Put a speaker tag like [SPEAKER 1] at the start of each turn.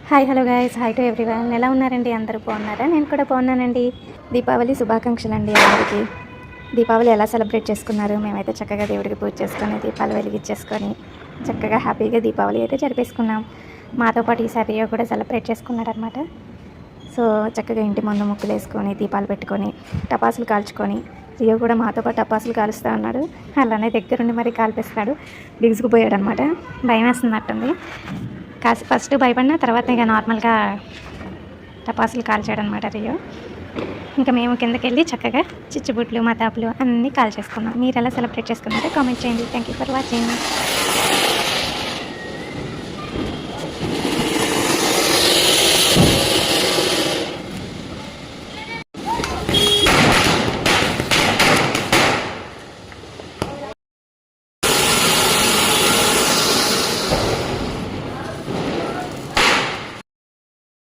[SPEAKER 1] Hi hello guys, hi to everyone. ఎలా ఉన్నారండి? అందరూ బాగున్నారా? నేను కూడా బాగున్నానండి. దీపావళి శుభాకాంక్షలు అండి అందరికీ. దీపావళి ఎలా సెలబ్రేట్ చేసుకున్నారు? మేమైతే చక్కగా దేవుడికి పూజ చేసుకొని దీపాలు వెలిగించేసుకొని చక్కగా హ్యాపీగా దీపావళి అయితే జరిపేసుకున్నాం. మాతో పాటు ఈసారి రియో కూడా సెలబ్రేట్ చేసుకున్నాడు అనమాట. సో చక్కగా ఇంటి ముందు ముగ్గులు వేసుకొని దీపాలు పెట్టుకొని టపాసులు కాల్చుకొని రియో కూడా మాతో పాటు టపాసులు కాలుస్తూ ఉన్నాడు. అలానే దగ్గరుండి మరి కాల్పిస్తున్నాడు. బిగుసుకుపోయాడు అనమాట. భయం వేస్తున్నట్టుంది. కాసి ఫస్ట్ భయపడిన తర్వాత ఇక నార్మల్గా టపాసులు కాల్చాడు అనమాట రియో. ఇంకా మేము కిందకి వెళ్ళి చక్కగా చిచ్చుబుట్లు మతాపులు అన్నీ కాల్ చేసుకున్నాం. మీరు ఎలా సెలబ్రేట్ చేసుకున్నారో కామెంట్ చేయండి. Thank you for watching.